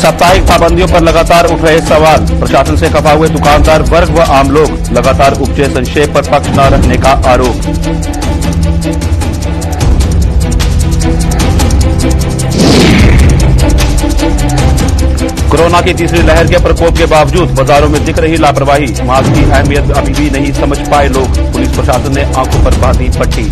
साप्ताहिक पाबंदियों पर लगातार उठ रहे सवाल। प्रशासन से खफा हुए दुकानदार वर्ग व आम लोग। लगातार उपजे संशय पर पक्ष न रखने का आरोप। कोरोना की तीसरी लहर के प्रकोप के बावजूद बाजारों में दिख रही लापरवाही। मास्क की अहमियत अभी भी नहीं समझ पाए लोग। पुलिस प्रशासन ने आंखों पर बांधी पट्टी।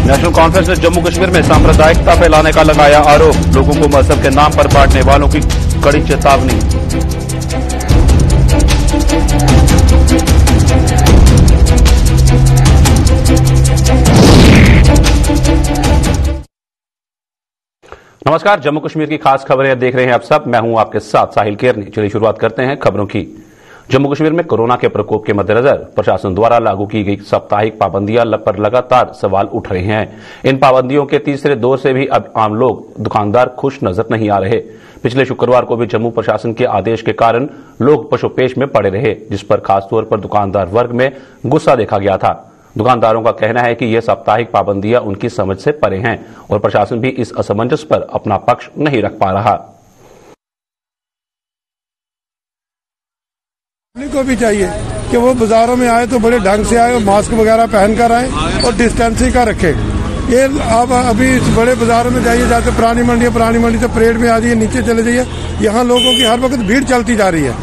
नेशनल कॉन्फ्रेंस ने जम्मू कश्मीर में सांप्रदायिकता फैलाने का लगाया आरोप। लोगों को मजहब के नाम पर बांटने वालों की कड़ी चेतावनी। नमस्कार, जम्मू कश्मीर की खास खबरें देख रहे हैं आप सब। मैं हूं आपके साथ साहिल केरनी। चलिए शुरुआत करते हैं खबरों की। जम्मू कश्मीर में कोरोना के प्रकोप के मद्देनजर प्रशासन द्वारा लागू की गई साप्ताहिक पाबंदियां पर लगातार सवाल उठ रहे हैं। इन पाबंदियों के तीसरे दौर से भी अब आम लोग, दुकानदार खुश नजर नहीं आ रहे। पिछले शुक्रवार को भी जम्मू प्रशासन के आदेश के कारण लोग पशुपेश में पड़े रहे, जिस पर खासतौर पर दुकानदार वर्ग में गुस्सा देखा गया था। दुकानदारों का कहना है कि ये साप्ताहिक पाबंदियां उनकी समझ से परे हैं और प्रशासन भी इस असमंजस पर अपना पक्ष नहीं रख पा रहा। को भी चाहिए कि वो बाजारों में आए तो बड़े ढंग से आए और मास्क वगैरह पहन कर आए और डिस्टेंसिंग का रखे। ये आप अभी बड़े बाजारों में जाइए, जाते पुरानी मंडी से परेड में आ जाइए, नीचे चले जाइए, यहाँ लोगों की हर वक्त भीड़ चलती जा रही है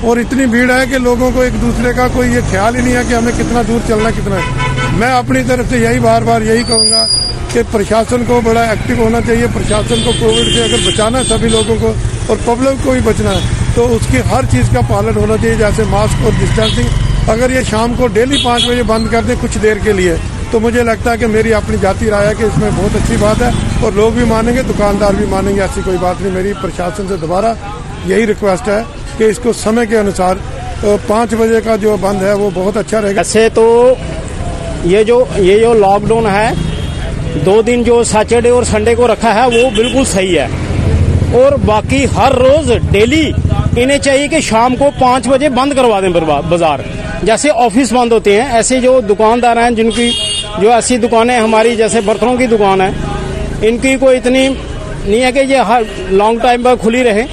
और इतनी भीड़ है कि लोगों को एक दूसरे का कोई ये ख्याल ही नहीं है कि हमें कितना दूर चलना कितना है। मैं अपनी तरफ से यही बार बार यही कहूंगा कि प्रशासन को बड़ा एक्टिव होना चाहिए। प्रशासन को कोविड से अगर बचाना है सभी लोगों को और पब्लिक को भी बचना है तो उसकी हर चीज का पालन होना चाहिए, जैसे मास्क और डिस्टेंसिंग। अगर ये शाम को डेली 5 बजे बंद कर दें कुछ देर के लिए तो मुझे लगता है कि मेरी अपनी जाती राय है कि इसमें बहुत अच्छी बात है और लोग भी मानेंगे, दुकानदार भी मानेंगे। ऐसी कोई बात नहीं। मेरी प्रशासन से दोबारा यही रिक्वेस्ट है कि इसको समय के अनुसार 5 बजे का जो बंद है वो बहुत अच्छा रहेगा। ऐसे तो ये जो लॉकडाउन है, 2 दिन जो सैटरडे और संडे को रखा है वो बिल्कुल सही है और बाकी हर रोज डेली इन्हें चाहिए कि शाम को 5 बजे बंद करवा दें बाजार। जैसे ऑफिस बंद होते हैं, ऐसे जो दुकानदार हैं जिनकी जो ऐसी दुकानें हमारी जैसे बर्तनों की दुकान है, इनकी कोई इतनी नहीं है कि ये हर लॉन्ग टाइम पर खुली रहे।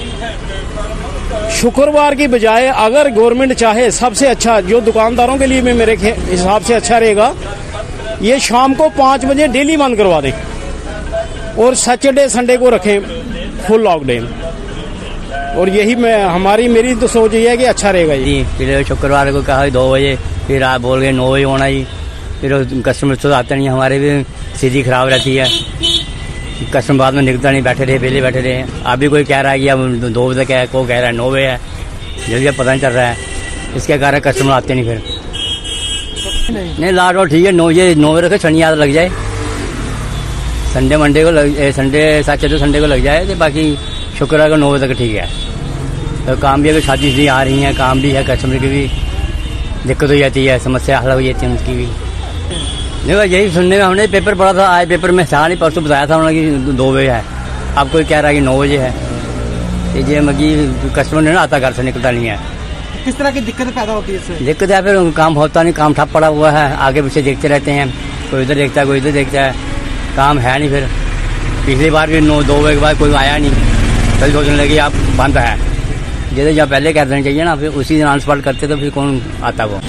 शुक्रवार की बजाय अगर गवर्नमेंट चाहे, सबसे अच्छा जो दुकानदारों के लिए भी मेरे हिसाब से अच्छा रहेगा, ये शाम को 5 बजे डेली बंद करवा दें और सैटरडे संडे को रखें फुल लॉकडाउन। और यही मेरी तो सोच ये है कि अच्छा रहेगा जी। फिर शुक्रवार को कहा 2 बजे, फिर आप बोल गए 9 बजे होना जी। फिर कस्टमर तो आते नहीं, हमारे भी स्थिति खराब रहती है। कस्टमर बाद में निकलता नहीं, बैठे रहे पहले बैठे रहे। अभी कोई कह रहा है कि अब 2 बजे है, कोई कह रहा है 9 बजे है, जल्दी पता नहीं चल रहा है। इसके कारण कस्टमर आते नहीं। फिर नहीं लाट और ठीक है, 9 बजे रखे, शनि याद लग जाए, संडे मंडे को संडे सैटरडे संडे को लग जाए, तो बाकी शुक्रवार को 9 बजे तक ठीक है। तो काम भी अगर शादी आ रही है, काम भी है, कस्टमर की भी दिक्कत हो जाती है, समस्या हल हो जाती है उनकी भी। देखो यही सुनने में हमने पेपर पढ़ा था, आज पेपर में था नहीं, परसों बताया था उन्होंने कि 2 बजे है, अब कोई कह रहा है कि 9 बजे है। ये मगी कस्टमर नहीं आता, घर से निकलता नहीं है। किस तरह की दिक्कत पैदा होती है इससे? दिक्कत है, फिर काम होता नहीं, काम ठप पड़ा हुआ है, आगे पीछे देखते रहते हैं, कोई इधर देखता है कोई इधर देखता है, काम है नहीं। फिर पिछली बार भी 2 बजे के बाद कोई आया नहीं, कल सोचने लगे आप बंद है। जैसे जहाँ पहले कह देना चाहिए ना, फिर उसी दिन आंसपाल करते तो फिर कौन आता वो।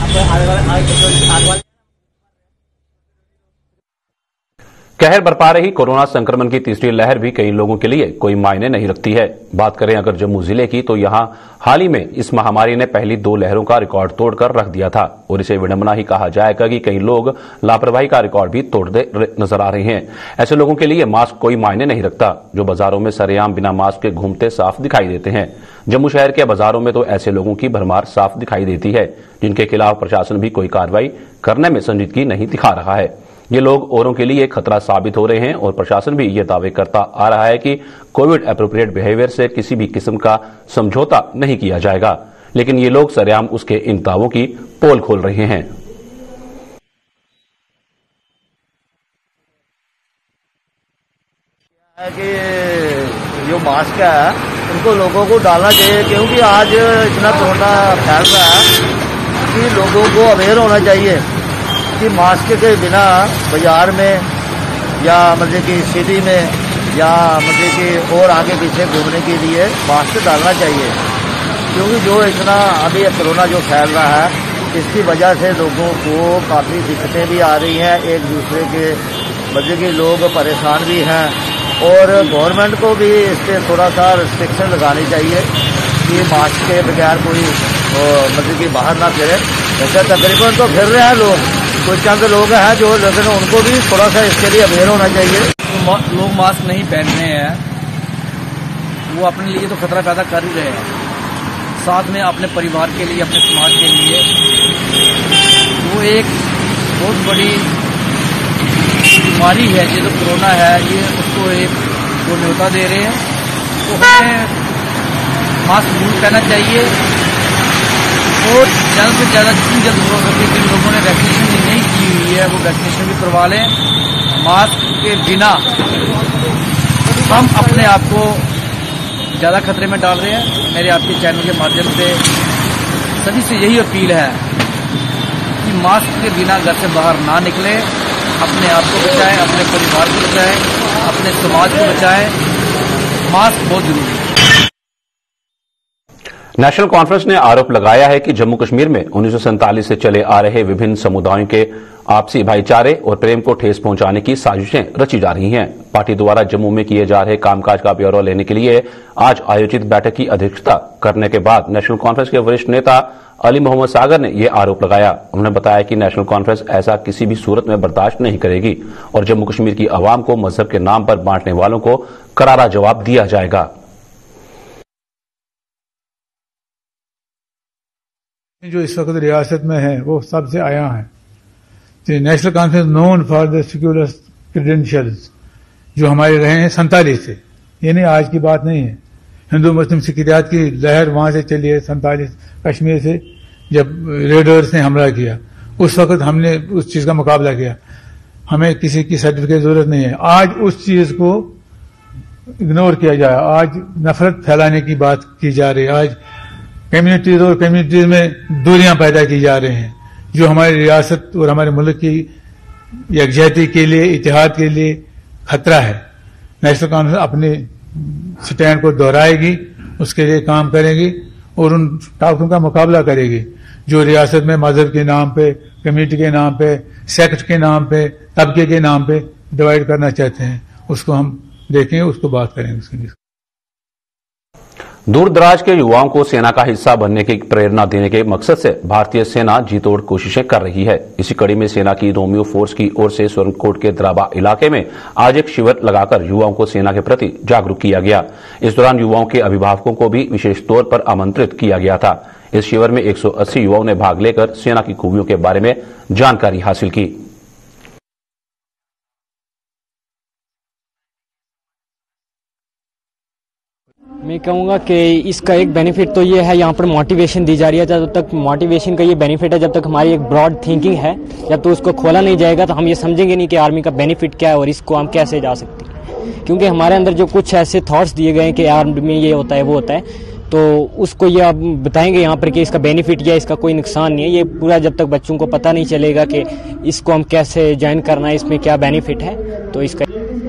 कहर बरपा रही कोरोना संक्रमण की तीसरी लहर भी कई लोगों के लिए कोई मायने नहीं रखती है। बात करें अगर जम्मू जिले की, तो यहां हाल ही में इस महामारी ने पहली 2 लहरों का रिकॉर्ड तोड़कर रख दिया था और इसे विडंबना ही कहा जाएगा कि कई लोग लापरवाही का रिकॉर्ड भी तोड़ते नजर आ रहे हैं। ऐसे लोगों के लिए मास्क कोई मायने नहीं रखता, जो बाजारों में सरेआम बिना मास्क के घूमते साफ दिखाई देते हैं। जम्मू शहर के बाजारों में तो ऐसे लोगों की भरमार साफ दिखाई देती है, जिनके खिलाफ प्रशासन भी कोई कार्रवाई करने में संजीदगी नहीं दिखा रहा है। ये लोग औरों के लिए खतरा साबित हो रहे हैं और प्रशासन भी ये दावे करता आ रहा है कि कोविड एप्रोप्रिएट बिहेवियर से किसी भी किस्म का समझौता नहीं किया जाएगा, लेकिन ये लोग सरेआम उसके इन दावों की पोल खोल रहे हैं। कि जो मास्क है उनको लोगों को डालना चाहिए, क्योंकि आज इतना कोरोना फैल रहा है कि लोगों को अवेयर होना चाहिए कि मास्क के बिना बाजार में या मतलब कि सिटी में या मतलब कि और आगे पीछे घूमने के लिए मास्क डालना चाहिए, क्योंकि जो इतना अभी कोरोना जो फैल रहा है इसकी वजह से लोगों को काफ़ी दिक्कतें भी आ रही हैं, एक दूसरे के मतलब कि लोग परेशान भी हैं। और गवर्नमेंट को भी इस पर थोड़ा सा रिस्ट्रिक्शन लगानी चाहिए कि मास्क के बगैर कोई मतलब कि बाहर ना फिरे। वैसे तकरीबन तो फिर रहे हैं लोग, कुछ चंद लोग हैं जो, लेकिन उनको भी थोड़ा सा इसके लिए अवेयर होना चाहिए। तो लोग मास्क नहीं पहन रहे हैं, वो अपने लिए तो खतरा पैदा कर ही रहे हैं, साथ में अपने परिवार के लिए, अपने समाज के लिए वो एक बहुत बड़ी बीमारी है। ये जो कोरोना है ये उसको एक वो न्योता दे रहे हैं। तो हमें मास्क जरूर पहनना चाहिए और ज़्यादा से ज़्यादा जितनी जल्द हो सके जिन लोगों ने वैक्सीनेशन नहीं की हुई है वो वैक्सीनेशन भी करवा लें। मास्क के बिना हम अपने आप को ज़्यादा खतरे में डाल रहे हैं। मेरे आपके चैनल के माध्यम से सभी से यही अपील है कि मास्क के बिना घर से बाहर ना निकले, अपने आप को बचाएं, अपने परिवार को बचाएं, अपने समाज को बचाएं। मास्क बहुत जरूरी है। नेशनल कॉन्फ्रेंस ने आरोप लगाया है कि जम्मू कश्मीर में 1947 से चले आ रहे विभिन्न समुदायों के आपसी भाईचारे और प्रेम को ठेस पहुंचाने की साजिशें रची जा रही हैं। पार्टी द्वारा जम्मू में किए जा रहे कामकाज का ब्यौरा लेने के लिए आज आयोजित बैठक की अध्यक्षता करने के बाद नेशनल कॉन्फ्रेंस के वरिष्ठ नेता अली मोहम्मद सागर ने यह आरोप लगाया। उन्होंने बताया कि नेशनल कॉन्फ्रेंस ऐसा किसी भी सूरत में बर्दाश्त नहीं करेगी और जम्मू कश्मीर की आवाम को मजहब के नाम पर बांटने वालों को करारा जवाब दिया जाएगा। जो इस वक्त रियासत में है वो सबसे आया है। National conference known for the secular credentials जो हमारे रहे हैं 47 से, ये नहीं आज की बात नहीं है। हिंदू मुस्लिम सिखियात की लहर वहां से चली है 47 कश्मीर से, जब रेडर्स ने हमला किया उस वक्त हमने उस चीज का मुकाबला किया। हमें किसी की सर्टिफिकेट की जरूरत नहीं है। आज उस चीज को इग्नोर किया जाए, आज नफरत फैलाने की बात की जा रही है, आज कम्युनिटीज और कम्युनिटीज में दूरियां पैदा की जा रही हैं, जो हमारी रियासत और हमारे मुल्क की यकजहती के लिए, इतिहाद के लिए खतरा है। नेशनल कॉन्फ्रेंस अपने स्टैंड को दोहराएगी, उसके लिए काम करेगी और उन टाकरों का मुकाबला करेगी जो रियासत में मजहब के नाम पे, कम्युनिटी के नाम पे, सेक्ट के नाम पे, तबके के नाम पे डिवाइड करना चाहते हैं। उसको हम देखेंगे, उसको बात करेंगे उसके लिए। दूर दराज के युवाओं को सेना का हिस्सा बनने की प्रेरणा देने के मकसद से भारतीय सेना जी तोड़ कोशिशें कर रही है। इसी कड़ी में सेना की रोमियो फोर्स की ओर से स्वर्णकोट के द्राबा इलाके में आज एक शिविर लगाकर युवाओं को सेना के प्रति जागरूक किया गया। इस दौरान युवाओं के अभिभावकों को भी विशेष तौर पर आमंत्रित किया गया था। इस शिविर में 180 युवाओं ने भाग लेकर सेना की खूबियों के बारे में जानकारी हासिल की। मैं कहूँगा कि इसका एक बेनिफिट तो ये है, यहाँ पर मोटिवेशन दी जा रही है। जब तक मोटिवेशन का ये बेनिफिट है, जब तक हमारी एक ब्रॉड थिंकिंग है, जब तक उसको खोला नहीं जाएगा तो हम ये समझेंगे नहीं कि आर्मी का बेनिफिट क्या है और इसको हम कैसे जा सकते हैं। क्योंकि हमारे अंदर जो कुछ ऐसे थॉट्स दिए गए हैं कि आर्मी में ये होता है वो होता है, तो उसको ये आप बताएंगे यहाँ पर कि इसका बेनिफिट या इसका कोई नुकसान नहीं है। ये पूरा जब तक बच्चों को पता नहीं चलेगा कि इसको हम कैसे ज्वाइन करना है, इसमें क्या बेनिफिट है, तो इसका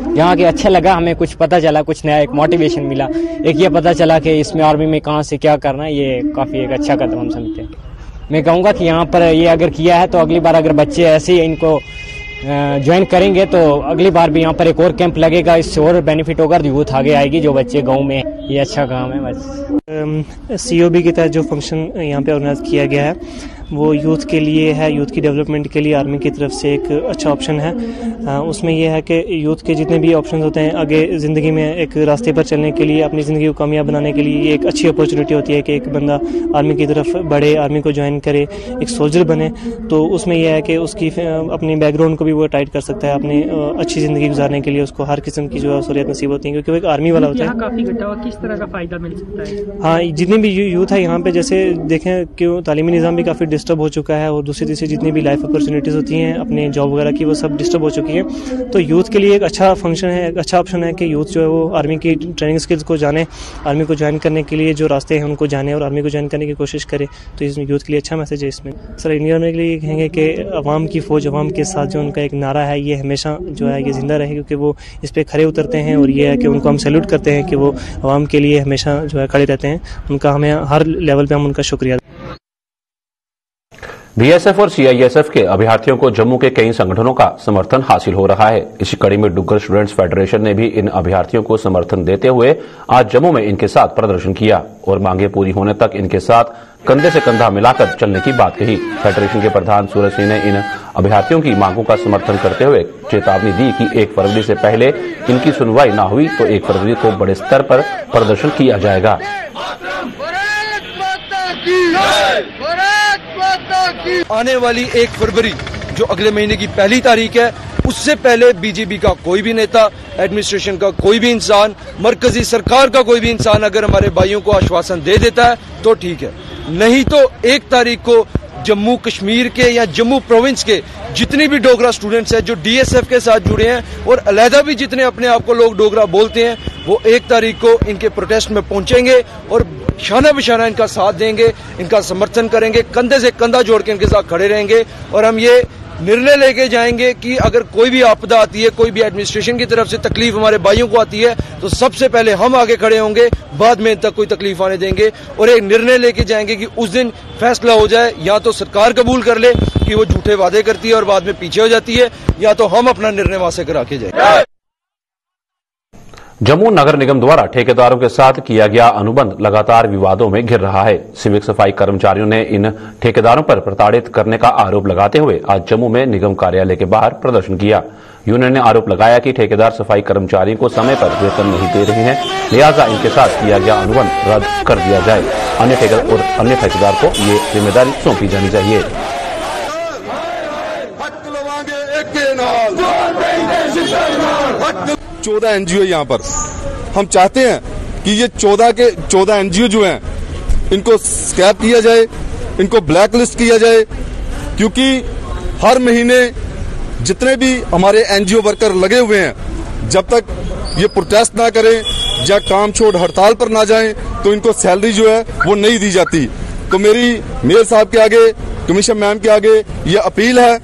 यहाँ के अच्छा लगा, हमें कुछ पता चला, कुछ नया एक मोटिवेशन मिला। एक ये पता चला कि इसमें आर्मी में कहाँ से क्या करना है, ये काफ़ी एक अच्छा कदम हम समझते हैं। मैं कहूँगा कि यहाँ पर ये अगर किया है तो अगली बार अगर बच्चे ऐसे ही इनको ज्वाइन करेंगे तो अगली बार भी यहाँ पर एक और कैंप लगेगा, इससे और बेनिफिट होगा, यूथ आगे आएगी जो बच्चे गाँव में। ये अच्छा काम है। बस COB के तहत जो फंक्शन यहाँ पे ऑर्गेनाइज किया गया है वो यूथ के लिए है, यूथ की डेवलपमेंट के लिए आर्मी की तरफ से एक अच्छा ऑप्शन है। उसमें यह है कि यूथ के जितने भी ऑप्शन होते हैं आगे ज़िंदगी में एक रास्ते पर चलने के लिए, अपनी ज़िंदगी को कामयाब बनाने के लिए, ये एक अच्छी अपॉर्चुनिटी होती है कि एक बंदा आर्मी की तरफ बढ़े, आर्मी को ज्वाइन करे, एक सोल्जर बने। तो उसमें यह है कि उसकी अपनी बैकग्राउंड को भी वो टाइट कर सकता है, अपनी अच्छी ज़िंदगी गुजारने के लिए उसको हर किस्म की जो है सहूलियत नसीब होती है, क्योंकि वो एक आर्मी वाला होता है। काफ़ी किस तरह का फ़ायदा मिल सकता है? हाँ, जितने भी यूथ है यहाँ पे, जैसे देखें कि तालीमी निज़ाम भी काफ़ी डिस्टर्ब हो चुका है और दूसरी तीसरी जितनी भी लाइफ अपॉर्चुनिटीज़ होती हैं अपने जॉब वगैरह की वो सब डिस्टर्ब हो चुकी हैं। तो यूथ के लिए एक अच्छा फंक्शन है, एक अच्छा ऑप्शन है कि यूथ जो है वो आर्मी की ट्रेनिंग स्किल्स को जाने, आर्मी को ज्वाइन करने के लिए जो रास्ते हैं उनको जाने और आर्मी को ज्वाइन करने की कोशिश करे। तो इसमें यूथ के लिए अच्छा मैसेज है। इसमें सर इंडिया आर्मी के लिए कहेंगे कि अवाम की फौज अवाम के साथ जो उनका एक नारा है ये हमेशा जो है ये जिंदा रहे, क्योंकि वो इस पर खड़े उतरते हैं और ये है कि उनको हम सैल्यूट करते हैं कि वो अवाम के लिए हमेशा जो है खड़े रहते हैं। उनका हमें हर लेवल पे हम उनका शुक्रिया। बीएसएफ और सीआईएसएफ के अभ्यर्थियों को जम्मू के कई संगठनों का समर्थन हासिल हो रहा है। इसी कड़ी में डुग्गर स्टूडेंट्स फेडरेशन ने भी इन अभ्यर्थियों को समर्थन देते हुए आज जम्मू में इनके साथ प्रदर्शन किया और मांगे पूरी होने तक इनके साथ कंधे से कंधा मिलाकर चलने की बात कही। फेडरेशन के प्रधान सूरज सिंह ने इन अभ्यर्थियों की मांगों का समर्थन करते हुए चेतावनी दी कि 1 फरवरी से पहले इनकी सुनवाई न हुई तो 1 फरवरी को बड़े स्तर पर प्रदर्शन किया जाएगा। आने वाली 1 फरवरी जो अगले महीने की पहली तारीख है, उससे पहले बीजेपी का कोई भी नेता, एडमिनिस्ट्रेशन का कोई भी इंसान, मरकजी सरकार का कोई भी इंसान अगर हमारे भाइयों को आश्वासन दे देता है तो ठीक है, नहीं तो 1 तारीख को जम्मू कश्मीर के या जम्मू प्रोविंस के जितने भी डोगरा स्टूडेंट्स हैं जो डीएसएफ के साथ जुड़े हैं और अलहदा भी जितने अपने आप को लोग डोगरा बोलते हैं, वो 1 तारीख को इनके प्रोटेस्ट में पहुंचेंगे और शाना बिशाना इनका साथ देंगे, इनका समर्थन करेंगे, कंधे से कंधा जोड़ के इनके साथ खड़े रहेंगे। और हम ये निर्णय लेके जाएंगे कि अगर कोई भी आपदा आती है, कोई भी एडमिनिस्ट्रेशन की तरफ से तकलीफ हमारे भाइयों को आती है, तो सबसे पहले हम आगे खड़े होंगे, बाद में इन तक कोई तकलीफ आने देंगे। और एक निर्णय लेके जाएंगे कि उस दिन फैसला हो जाए, या तो सरकार कबूल कर ले कि वो झूठे वादे करती है और बाद में पीछे हो जाती है, या तो हम अपना निर्णय वहां से करा के जाएंगे। जम्मू नगर निगम द्वारा ठेकेदारों के साथ किया गया अनुबंध लगातार विवादों में घिर रहा है। सिविक सफाई कर्मचारियों ने इन ठेकेदारों पर प्रताड़ित करने का आरोप लगाते हुए आज जम्मू में निगम कार्यालय के बाहर प्रदर्शन किया। यूनियन ने आरोप लगाया कि ठेकेदार सफाई कर्मचारियों को समय पर वेतन नहीं दे रहे हैं, लिहाजा इनके साथ किया गया अनुबंध रद्द कर दिया जाए। अन्य ठेकेदार को ये जिम्मेदारी सौंपी जानी चाहिए। 14 एनजीओ यहाँ पर, हम चाहते हैं कि ये 14 एनजीओ जो हैं इनको स्क्रैप किया जाए, इनको ब्लैक लिस्ट किया जाए, क्योंकि हर महीने जितने भी हमारे एनजीओ वर्कर लगे हुए हैं, जब तक ये प्रोटेस्ट ना करें या काम छोड़ हड़ताल पर ना जाएं तो इनको सैलरी जो है वो नहीं दी जाती। तो मेरी मेयर साहब के आगे, कमिश्नर मैम के आगे ये अपील है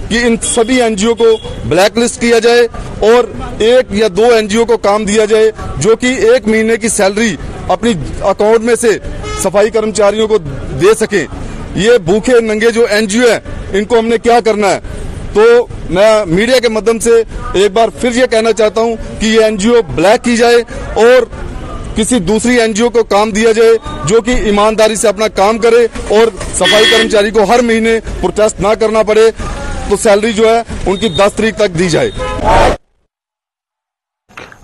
कि इन सभी एनजीओ को ब्लैक लिस्ट किया जाए और 1 या 2 एनजीओ को काम दिया जाए जो कि 1 महीने की सैलरी अपनी अकाउंट में से सफाई कर्मचारियों को दे सकें। ये भूखे नंगे जो एनजीओ हैं, इनको हमने क्या करना है? तो मैं मीडिया के माध्यम से एक बार फिर ये कहना चाहता हूं कि ये एनजीओ ब्लैक की जाए और किसी दूसरी एनजीओ को काम दिया जाए जो कि ईमानदारी से अपना काम करे और सफाई कर्मचारी को हर महीने प्रोटेस्ट ना करना पड़े, तो सैलरी जो है उनकी 10 तारीख तक दी जाए।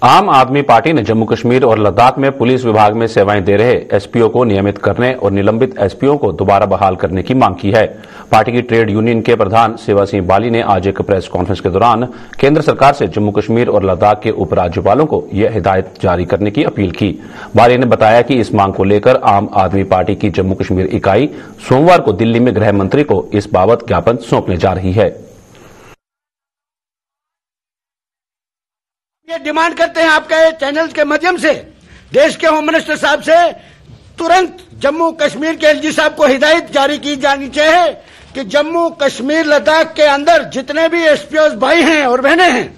आम आदमी पार्टी ने जम्मू कश्मीर और लद्दाख में पुलिस विभाग में सेवाएं दे रहे एसपीओ को नियमित करने और निलंबित एसपीओ को दोबारा बहाल करने की मांग की है। पार्टी की ट्रेड यूनियन के प्रधान सेवा सिंह बाली ने आज एक प्रेस कॉन्फ्रेंस के दौरान केंद्र सरकार से जम्मू कश्मीर और लद्दाख के उपराज्यपालों को यह हिदायत जारी करने की अपील की। बाली ने बताया कि इस मांग को लेकर आम आदमी पार्टी की जम्मू कश्मीर इकाई सोमवार को दिल्ली में गृह मंत्री को इस बाबत ज्ञापन सौंपने जा रही है। ये डिमांड करते हैं आपके चैनल्स के माध्यम से, देश के होम मिनिस्टर साहब से तुरंत जम्मू कश्मीर के एलजी साहब को हिदायत जारी की जानी चाहिए कि जम्मू कश्मीर लद्दाख के अंदर जितने भी एसपीओ भाई हैं और बहनें हैं,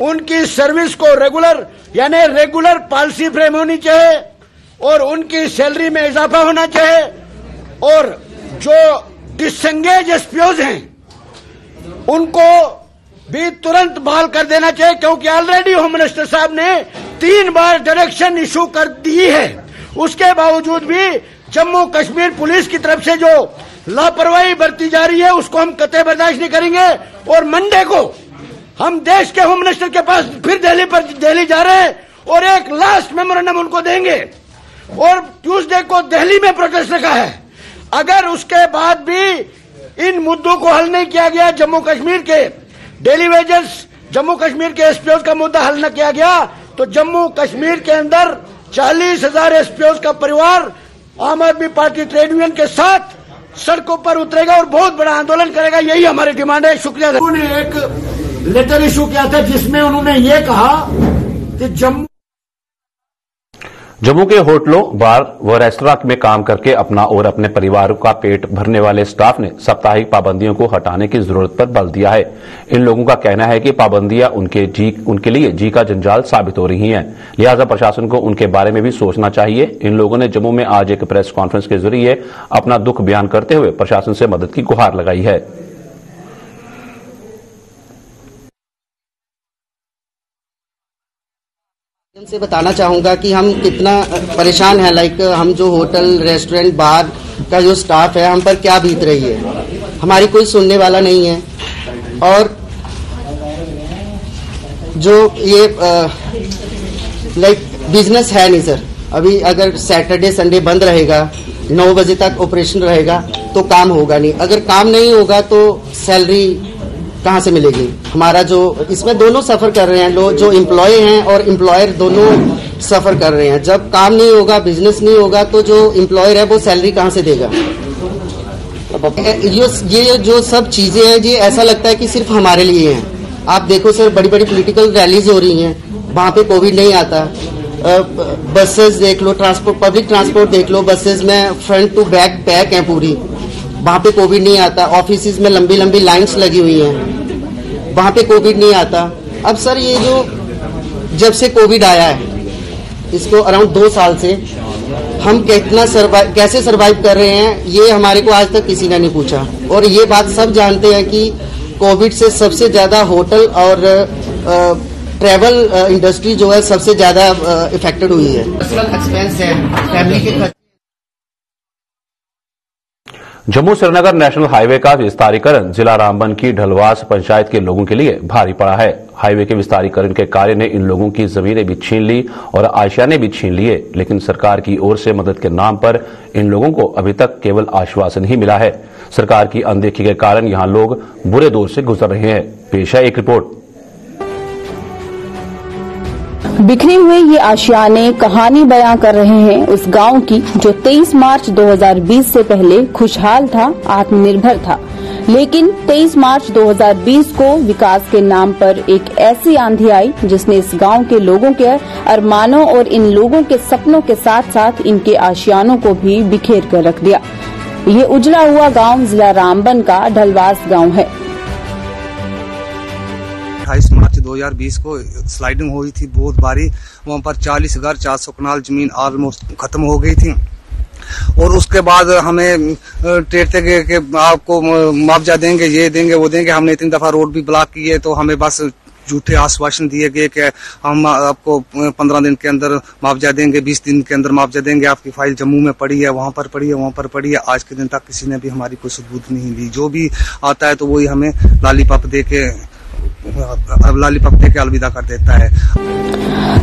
उनकी सर्विस को रेगुलर पॉलिसी फ्रेम होनी चाहिए और उनकी सैलरी में इजाफा होना चाहिए। और जो डिसएंगेज एसपीओ हैं उनको भी तुरंत बहाल कर देना चाहिए, क्योंकि ऑलरेडी होम मिनिस्टर साहब ने 3 बार डायरेक्शन इशू कर दी है। उसके बावजूद भी जम्मू कश्मीर पुलिस की तरफ से जो लापरवाही बरती जा रही है उसको हम कतई बर्दाश्त नहीं करेंगे। और मंडे को हम देश के होम मिनिस्टर के पास फिर दिल्ली जा रहे हैं और एक लास्ट मेमोरेंडम उनको देंगे और ट्यूसडे को दिल्ली में प्रोटेस्ट रखा है। अगर उसके बाद भी इन मुद्दों को हल नहीं किया गया, जम्मू कश्मीर के डेली वेजेस, जम्मू कश्मीर के एसपीओ का मुद्दा हल न किया गया, तो जम्मू कश्मीर के अंदर 40,000 एसपीओ का परिवार आम आदमी पार्टी ट्रेड यूनियन के साथ सड़कों पर उतरेगा और बहुत बड़ा आंदोलन करेगा। यही हमारी डिमांड है। शुक्रिया। उन्होंने एक लेटर इशू किया था जिसमें उन्होंने ये कहा कि जम्मू के होटलों, बार व रेस्तरां में काम करके अपना और अपने परिवार का पेट भरने वाले स्टाफ ने साप्ताहिक पाबंदियों को हटाने की जरूरत पर बल दिया है। इन लोगों का कहना है कि पाबंदियां उनके लिए जी का जंजाल साबित हो रही हैं, लिहाजा प्रशासन को उनके बारे में भी सोचना चाहिए। इन लोगों ने जम्मू में आज एक प्रेस कॉन्फ्रेंस के जरिए अपना दुख बयान करते हुए प्रशासन से मदद की गुहार लगाई है। से बताना चाहूंगा कि हम कितना परेशान हैं। लाइक हम जो होटल, रेस्टोरेंट, बार का जो स्टाफ है, हम पर क्या बीत रही है। हमारी कोई सुनने वाला नहीं है। और जो ये लाइक बिजनेस है नहीं सर। अभी अगर सैटरडे संडे बंद रहेगा, 9 बजे तक ऑपरेशन रहेगा तो काम होगा नहीं। अगर काम नहीं होगा तो सैलरी कहाँ से मिलेगी। हमारा जो इसमें दोनों सफर कर रहे हैं, लोग जो एम्प्लॉय हैं और एम्प्लॉयर दोनों सफर कर रहे हैं। जब काम नहीं होगा, बिजनेस नहीं होगा तो जो एम्प्लॉयर है वो सैलरी कहाँ से देगा। ये जो सब चीजें हैं, ये ऐसा लगता है कि सिर्फ हमारे लिए हैं। आप देखो सर, बड़ी बड़ी पॉलिटिकल रैलीज हो रही हैं, वहां पे कोविड नहीं आता। बसेस देख लो, ट्रांसपोर्ट, पब्लिक ट्रांसपोर्ट देख लो, बसेस में फ्रंट टू बैक पैक है पूरी, वहां पे कोविड नहीं आता। ऑफिस में लंबी लंबी लाइंस लगी हुई हैं, वहां पे कोविड नहीं आता। अब सर ये जो जब से कोविड आया है, इसको अराउंड 2 साल से हम कैसे सरवाइव कर रहे हैं, ये हमारे को आज तक किसी ने नहीं पूछा। और ये बात सब जानते हैं कि कोविड से सबसे ज्यादा होटल और ट्रैवल इंडस्ट्री जो है सबसे ज्यादा इफेक्टेड हुई है। पर्सनल एक्सपेंस है, फैमिली के खर्च। जम्मू श्रीनगर नेशनल हाईवे का विस्तारीकरण जिला रामबन की ढलवास पंचायत के लोगों के लिए भारी पड़ा है। हाईवे के विस्तारीकरण के कार्य ने इन लोगों की जमीनें भी छीन ली और आशियाने भी छीन लिए, लेकिन सरकार की ओर से मदद के नाम पर इन लोगों को अभी तक केवल आश्वासन ही मिला है। सरकार की अनदेखी के कारण यहां लोग बुरे दौर से गुजर रहे हैं। पेश है एक रिपोर्ट। बिखरे हुए ये आशियाने कहानी बयां कर रहे हैं उस गांव की जो 23 मार्च 2020 से पहले खुशहाल था, आत्मनिर्भर था। लेकिन 23 मार्च 2020 को विकास के नाम पर एक ऐसी आंधी आई जिसने इस गांव के लोगों के अरमानों और इन लोगों के सपनों के साथ साथ इनके आशियानों को भी बिखेर कर रख दिया। ये उजड़ा हुआ गांव जिला रामबन का ढलवास गांव है। 28 मार्च 2020 को स्लाइडिंग हुई थी बहुत भारी। वहां पर 40,400 कनाल जमीन ऑलमोस्ट खत्म हो गई थी। और उसके बाद हमें टेरते गए कि आपको मुआवजा देंगे, ये देंगे, वो देंगे। हमने इतनी दफा रोड भी ब्लॉक किए तो हमें बस झूठे आश्वासन दिए गए कि हम आपको 15 दिन के अंदर मुआवजा देंगे, 20 दिन के अंदर मुआवजा देंगे। आपकी फाइल जम्मू में पड़ी है, वहां पर पड़ी है, वहां पर पड़ी है। आज के दिन तक किसी ने भी हमारी कोई सबूत नहीं दी। जो भी आता है तो वही हमें लॉलीपॉप दे के अलविदा कर देता है।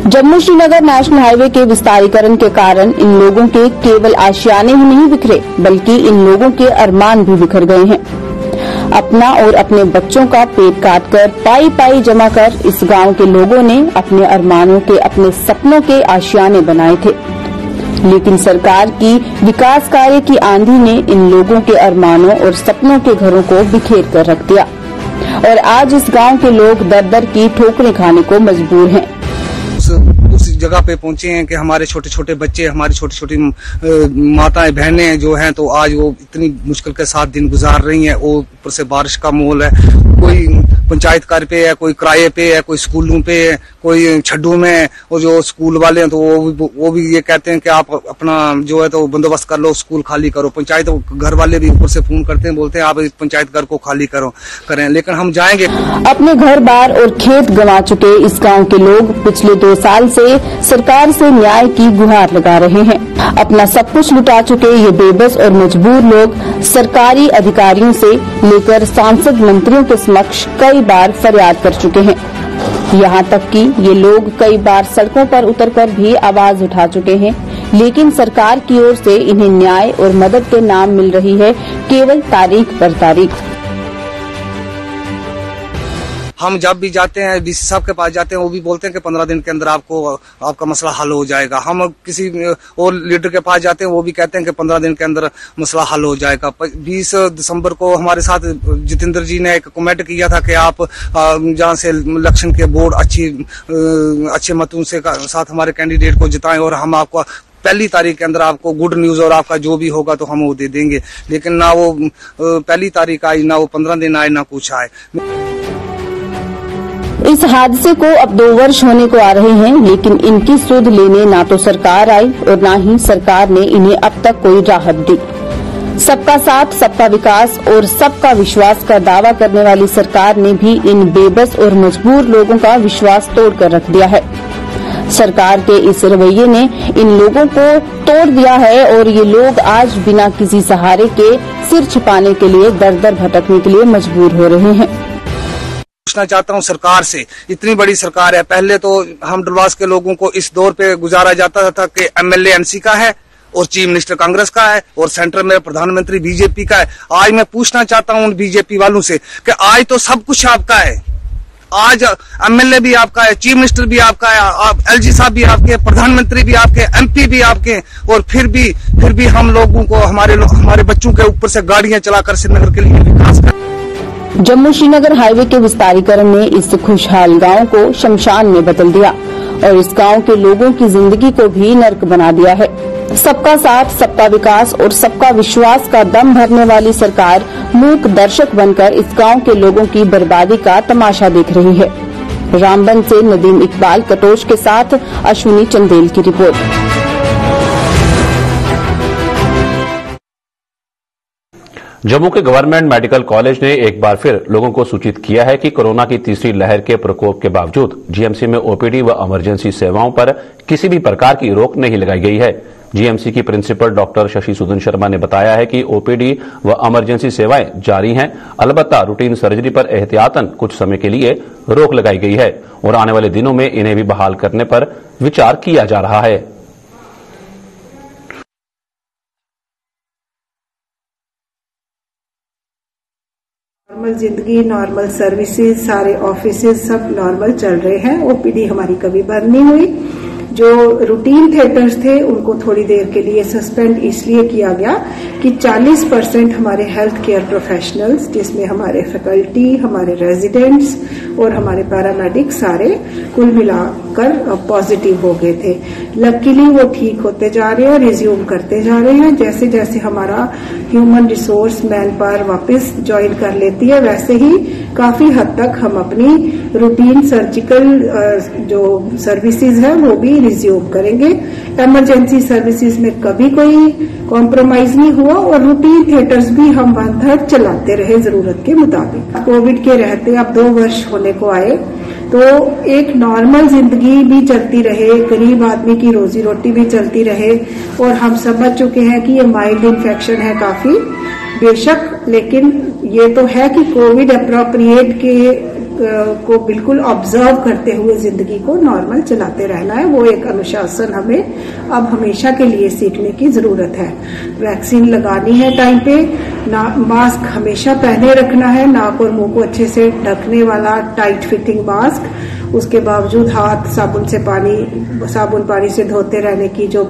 जम्मू श्रीनगर नेशनल हाईवे के विस्तारीकरण के कारण इन लोगों के केवल आशियाने ही नहीं बिखरे, बल्कि इन लोगों के अरमान भी बिखर गए हैं। अपना और अपने बच्चों का पेट काटकर पाई पाई जमा कर इस गांव के लोगों ने अपने अरमानों के, अपने सपनों के आशियाने बनाए थे। लेकिन सरकार की विकास कार्य की आंधी ने इन लोगों के अरमानों और सपनों के घरों को बिखेर कर रख दिया और आज इस गांव के लोग दर दर की ठोकरें खाने को मजबूर हैं। उस जगह पे पहुंचे हैं कि हमारे छोटे छोटे बच्चे, हमारी छोटी छोटी माताएं बहनें जो हैं तो आज वो इतनी मुश्किल के साथ दिन गुजार रही हैं। वो ऊपर से बारिश का माहौल है, कोई पंचायत कार्य पे है, कोई किराए पे है, कोई स्कूलों पे है, कोई छड्डू में। और जो स्कूल वाले हैं तो वो भी ये कहते हैं कि आप अपना जो है तो बंदोबस्त कर लो, स्कूल खाली करो। पंचायत घर वाले भी ऊपर से फोन करते हैं, बोलते हैं आप इस पंचायत घर को खाली करें, लेकिन हम जाएंगे। अपने घर बार और खेत गंवा चुके इस गांव के लोग पिछले 2 साल से सरकार से न्याय की गुहार लगा रहे हैं। अपना सब कुछ लुटा चुके ये बेबस और मजबूर लोग सरकारी अधिकारियों से लेकर सांसद मंत्रियों के समक्ष कई बार फरियाद कर चुके हैं। यहाँ तक कि ये लोग कई बार सड़कों पर उतरकर भी आवाज उठा चुके हैं, लेकिन सरकार की ओर से इन्हें न्याय और मदद के नाम मिल रही है केवल तारीख पर तारीख। हम जब भी जाते हैं डीसी साहब के पास जाते हैं, वो भी बोलते हैं कि 15 दिन के अंदर आपका मसला हल हो जाएगा। हम किसी और लीडर के पास जाते हैं, वो भी कहते हैं कि 15 दिन के अंदर मसला हल हो जाएगा। 20 दिसंबर को हमारे साथ जितेंद्र जी ने एक कमेंट किया था कि आप जहाँ से इलेक्शन के बोर्ड अच्छे मतों से साथ हमारे कैंडिडेट को जिताएं और हम आपको पहली तारीख के अंदर आपको गुड न्यूज और आपका जो भी होगा तो हम वो दे देंगे। लेकिन ना वो पहली तारीख आई, ना वो 15 दिन आए, ना कुछ आए। इस हादसे को अब 2 वर्ष होने को आ रहे हैं, लेकिन इनकी सुध लेने ना तो सरकार आई और ना ही सरकार ने इन्हें अब तक कोई राहत दी। सबका साथ, सबका विकास और सबका विश्वास का दावा करने वाली सरकार ने भी इन बेबस और मजबूर लोगों का विश्वास तोड़कर रख दिया है। सरकार के इस रवैये ने इन लोगों को तोड़ दिया है और ये लोग आज बिना किसी सहारे के सिर छिपाने के लिए दर दर भटकने के लिए मजबूर हो रहे हैं। पूछना चाहता हूं सरकार से, इतनी बड़ी सरकार है, पहले तो हम डलवास के लोगों को इस दौर पे गुजारा जाता था कि एमएलए एमसी का है और चीफ मिनिस्टर कांग्रेस का है और सेंटर में प्रधानमंत्री बीजेपी का है। आज मैं पूछना चाहता हूं उन बीजेपी वालों से कि आज तो सब कुछ आपका है, आज एमएलए भी आपका है, चीफ मिनिस्टर भी आपका है, एलजी साहब भी आपके, प्रधानमंत्री भी आपके, एमपी भी आपके, और फिर भी हम लोगों को हमारे बच्चों के ऊपर से गाड़ियां चलाकर श्रीनगर के लिए विकास कर। जम्मू श्रीनगर हाईवे के विस्तारीकरण ने इस खुशहाल गांव को शमशान में बदल दिया और इस गांव के लोगों की जिंदगी को भी नर्क बना दिया है। सबका साथ, सबका विकास और सबका विश्वास का दम भरने वाली सरकार मूक दर्शक बनकर इस गांव के लोगों की बर्बादी का तमाशा देख रही है। रामबन से नदीम इकबाल कटोच के साथ अश्विनी चंदेल की रिपोर्ट। जम्मू के गवर्नमेंट मेडिकल कॉलेज ने एक बार फिर लोगों को सूचित किया है कि कोरोना की तीसरी लहर के प्रकोप के बावजूद जीएमसी में ओपीडी व इमरजेंसी सेवाओं पर किसी भी प्रकार की रोक नहीं लगाई गई है। जीएमसी की प्रिंसिपल डॉक्टर शशि सुदन शर्मा ने बताया है कि ओपीडी व इमरजेंसी सेवाएं जारी हैं, अलबत्ता रूटीन सर्जरी पर एहतियातन कुछ समय के लिए रोक लगाई गई है और आने वाले दिनों में इन्हें भी बहाल करने पर विचार किया जा रहा है। नॉर्मल जिंदगी, नॉर्मल सर्विसेज, सारे ऑफिसेज सब नॉर्मल चल रहे हैं। ओपीडी हमारी कभी बंद नहीं हुई। जो रूटीन थिएटर्स थे उनको थोड़ी देर के लिए सस्पेंड इसलिए किया गया कि 40% हमारे हेल्थ केयर प्रोफेशनल्स, जिसमें हमारे फैकल्टी, हमारे रेजिडेंट्स और हमारे पैरामेडिक सारे कुल मिलाकर पॉजिटिव हो गए थे। लकीली वो ठीक होते जा रहे हैं, रिज्यूम करते जा रहे हैं। जैसे जैसे हमारा ह्यूमन रिसोर्स मैन पावर वापस ज्वाइन कर लेती है, वैसे ही काफी हद तक हम अपनी रूटीन सर्जिकल जो सर्विसेज है वो भी रिज्यूम करेंगे। इमरजेंसी सर्विसेज में कभी कोई कॉम्प्रोमाइज नहीं हुआ और रूटीन थिएटर्स भी हम 1/3 चलाते रहे जरूरत के मुताबिक। कोविड के रहते अब 2 वर्ष होने को आए तो एक नॉर्मल जिंदगी भी चलती रहे, गरीब आदमी की रोजी रोटी भी चलती रहे और हम समझ चुके हैं कि ये माइल्ड इन्फेक्शन है काफी बेशक, लेकिन ये तो है कि कोविड अप्रोप्रिएट के को बिल्कुल ऑब्जर्व करते हुए जिंदगी को नॉर्मल चलाते रहना है। वो एक अनुशासन हमें अब हमेशा के लिए सीखने की जरूरत है। वैक्सीन लगानी है टाइम पे, मास्क हमेशा पहने रखना है, नाक और मुंह को अच्छे से ढकने वाला टाइट फिटिंग मास्क। उसके बावजूद हाथ साबुन पानी से धोते रहने की जो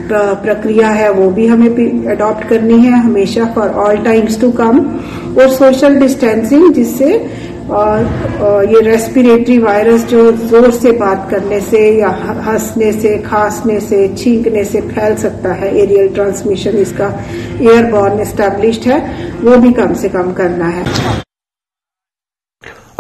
प्रक्रिया है वो भी हमें अडॉप्ट करनी है हमेशा for all times to come. और सोशल डिस्टेंसिंग, जिससे ये रेस्पिरेटरी वायरस जो जोर से बात करने से या हंसने से, खांसने से, छींकने से फैल सकता है, एरियल ट्रांसमिशन इसका एयरबॉर्न एस्टैब्लिश्ड है, वो भी कम से कम करना है।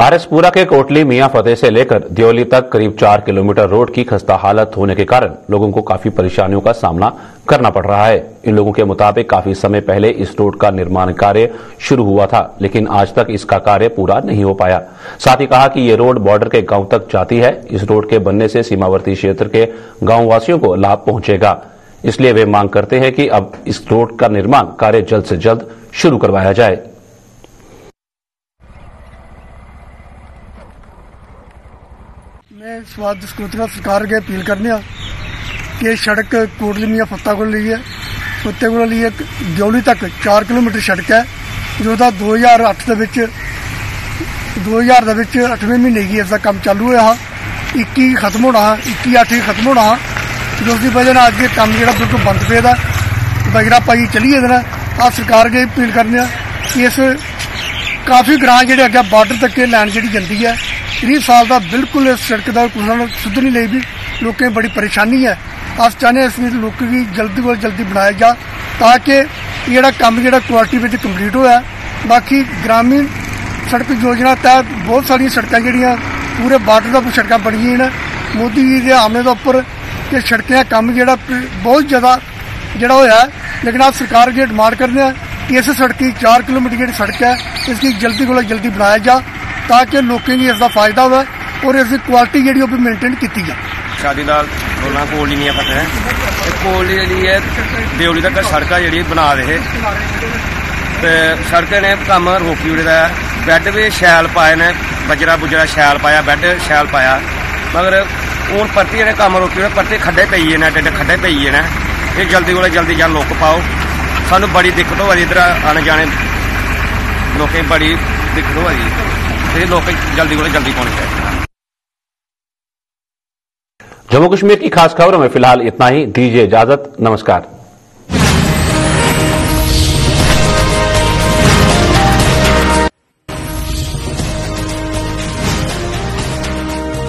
आरएसपुरा के कोटली मियां फतेह से लेकर दियोली तक करीब 4 किलोमीटर रोड की खस्ता हालत होने के कारण लोगों को काफी परेशानियों का सामना करना पड़ रहा है। इन लोगों के मुताबिक काफी समय पहले इस रोड का निर्माण कार्य शुरू हुआ था, लेकिन आज तक इसका कार्य पूरा नहीं हो पाया। साथ ही कहा कि ये रोड बॉर्डर के गांव तक जाती है। इस रोड के बनने से सीमावर्ती क्षेत्र के गांव वासियों को लाभ पहुंचेगा, इसलिए वे मांग करते हैं कि अब इस रोड का निर्माण कार्य जल्द से जल्द शुरू करवाया जाए। मैं स्वाद सरकार के अपील करने कि सड़क कोटली मियां फतेह को लिए दियोली तक 4 किलोमीटर सड़क है जो 2008 ਦੇ ਵਿੱਚ 2000 ਦੇ ਵਿੱਚ 8ਵੇਂ ਮਹੀਨੇ ਕੀ ਇਸ ਦਾ ਕੰਮ ਚਾਲੂ ਹੋਇਆ 21 ਖਤਮ ਹੋਣਾ 21/8 ਖਤਮ ਹੋਣਾ ਜਿਸ ਦੀ ਵਜ੍ਹਾ ਨਾਲ ਅੱਜ ਇਹ ਕੰਮ ਜਿਹੜਾ ਬਿਲਕੁਲ ਬੰਦ ਪਿਆ ਦਾ ਬਗਰਾ ਪਾਈ ਚੱਲੀ ਇਹਦੇ ਨਾਲ ਆ ਸਰਕਾਰ ਅੱਗੇ ਅਪੀਲ ਕਰਨੇ ਆ ਕਿ ਇਸ ਕਾਫੀ ਗ੍ਰਾਂ ਜਿਹੜੇ ਅੱਗੇ ਬਾਰਡਰ ਤੱਕ ਲਾਈਨ ਜਿਹੜੀ ਜਾਂਦੀ ਹੈ 30 ਸਾਲ ਦਾ ਬਿਲਕੁਲ ਇਸ ਸੜਕ ਦਾ ਕੋਈ ਸੁਧ ਨਹੀਂ ਲਈ ਵੀ ਲੋਕਾਂ ਨੂੰ ਬੜੀ ਪਰੇਸ਼ਾਨੀ ਹੈ ਅਸ ਚਾਹੁੰਦੇ ਇਸ ਵਿੱਚ ਲੋਕ ਵੀ ਜਲਦੀ ਤੋਂ ਜਲਦੀ ਬਣਾਇਆ ਜਾ ਤਾਂ ਕਿ ਜਿਹੜਾ ਕੰਮ ਜਿਹੜਾ ਕੁਆਲਿਟੀ ਵਿੱਚ ਕੰਪਲੀਟ ਹੋਇਆ ਬਾਕੀ ਗ੍ਰਾਮੀਣ ਸੜਕ ਯੋਜਨਾ ਤਹਿਤ ਬਹੁਤ ਸਾਰੀਆਂ ਸੜਕਾਂ ਜਿਹੜੀਆਂ ਪੂਰੇ ਬਾਰਡਰ ਦਾ ਸੜਕਾਂ ਬਣੀਆਂ ਨੇ ਮੋਦੀ ਜੀ ਦੇ ਆਮਣੇ ਦੇ ਉੱਪਰ ਕਿ ਸੜਕਾਂ ਦਾ ਕੰਮ ਜਿਹੜਾ ਬਹੁਤ ਜ਼ਿਆਦਾ ਜਿਹੜਾ ਹੋਇਆ ਲੇਕਿਨ ਆਪ ਸਰਕਾਰ ਅੱਗੇ ਡਿਮਾਂਡ ਕਰਦੇ ਆ ਕਿ ਇਸ ਸੜਕ ਦੀ 4 ਕਿਲੋਮੀਟਰ ਜਿਹੜੀ ਸੜਕ ਹੈ ਇਸ ਦੀ ਜਲਦੀ ਕੋਲੋਂ ਜਲਦੀ ਬਣਾਇਆ ਜਾ ਤਾਂ ਕਿ ਲੋਕਾਂ ਨੂੰ ਇਸ ਦਾ ਫਾਇਦਾ ਹੋਵੇ ਔਰ ਇਸ ਦੀ ਕੁਆਲਿਟੀ ਜਿਹੜੀ ਉਹ ਵੀ ਮੇਨਟੇਨ ਕੀਤੀ ਜਾ शादी लाल बोलना कोल नहीं पता है कोल जी देवली तक सड़क जी बना रहे ते सड़क ने कम रोकी उड़े बैड भी शैल पाए ने बजरा बुजरा शैल पाया बैड शैल पाया मगर हूँ परती इन्हें कम रोकी उड़े परती खड्डे पई ने एडे खड्डे पई ने ये जल्दी को जल्दी जा लुक पाओ सानू बड़ी दिक्कत हो रही इधर आने जाने लोगों बड़ी दिक्कत हो रही लोग जल्दी को जल्दी पहुंच जाए। जम्मू कश्मीर की खास खबरों में फिलहाल इतना ही। दीजिए इजाजत। नमस्कार।